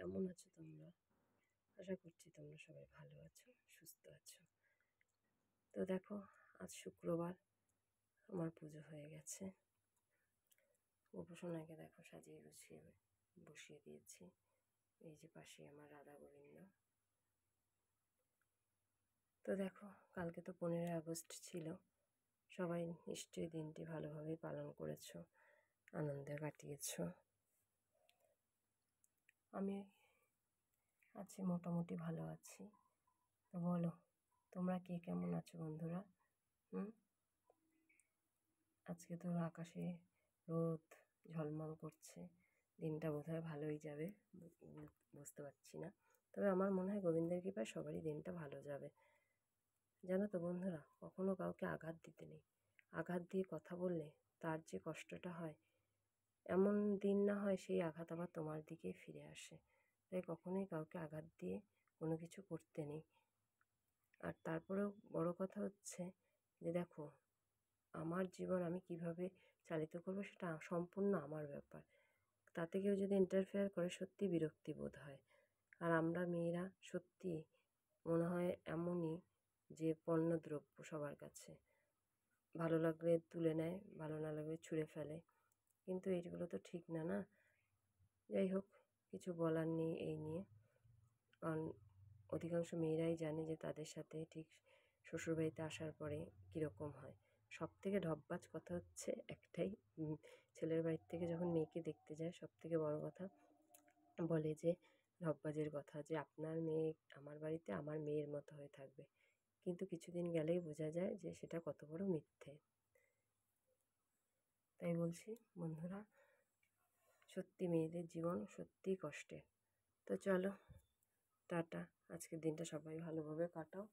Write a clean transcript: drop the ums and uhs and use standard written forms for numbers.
কেমন আছো তোমরা? আশা করছি তোমরা সবাই ভালো আছো, সুস্থ আছো। তো দেখো, আজ শুক্রবার, আমার পুজো হয়ে গেছে। উপাসনাকে দেখো সাজিয়ে গুছিয়ে বসিয়ে দিয়েছি। এই যে পাশে আমার রাধা গোবিন্দ। তো দেখো, কালকে তো 15ই আগস্ট ছিল। সবাই নিশ্চয়ই দিনটি ভালোভাবেই পালন করেছো, আনন্দে কাটিয়েছো। আমি আছি, মোটামুটি ভালো আছি। তো বলো, তোমরা কে কেমন আছো বন্ধুরা? আজকে তো আকাশে রোদ ঝলমল করছে, দিনটা বোধহয় ভালোই যাবে, বুঝতে পারছি না। তবে আমার মনে হয় গোবিন্দের কৃপায় সবারই দিনটা ভালো যাবে। জানো তো বন্ধুরা, কখনো কাউকে আঘাত দিতে নেই। আঘাত দিয়ে কথা বললে তার যে কষ্টটা হয়, এমন দিন না হয় সেই আঘাত আবার তোমার দিকেই ফিরে আসে। তাই কখনোই কাউকে আঘাত দিয়ে কোনো কিছু করতে নেই। আর তারপরেও বড় কথা হচ্ছে যে দেখো, আমার জীবন আমি কিভাবে চালিত করব সেটা সম্পূর্ণ আমার ব্যাপার। তাতে কেউ যদি ইন্টারফেয়ার করে সত্যি বিরক্তি বোধ হয়। আর আমরা মেয়েরা সত্যি মনে হয় এমনই যে পণ্যদ্রব্য সবার কাছে। ভালো লাগলে তুলে নেয়, ভালো না লাগলে ছুঁড়ে ফেলে। কিন্তু এইগুলো তো ঠিক না, না? যাই হোক, কিছু বলার নেই এই নিয়ে। কারণ অধিকাংশ মেয়েরাই জানে যে তাদের সাথে ঠিক শ্বশুরবাড়িতে আসার পরে কীরকম হয়। সবথেকে ঢপবাজ কথা হচ্ছে একটাই, ছেলের বাড়ির থেকে যখন মেয়েকে দেখতে যায় সবথেকে বড় কথা বলে যে ঢপবাজের কথা, যে আপনার মেয়ে আমার বাড়িতে আমার মেয়ের মতো হয়ে থাকবে। কিন্তু কিছুদিন গেলেই বোঝা যায় যে সেটা কত বড় মিথ্যে। তাই বলছি বন্ধুরা, সত্যি মেয়েদের জীবন সত্যিই কষ্টের। তো চলো, টাটা। আজকের দিনটা সবাই ভালোভাবে কাটাও।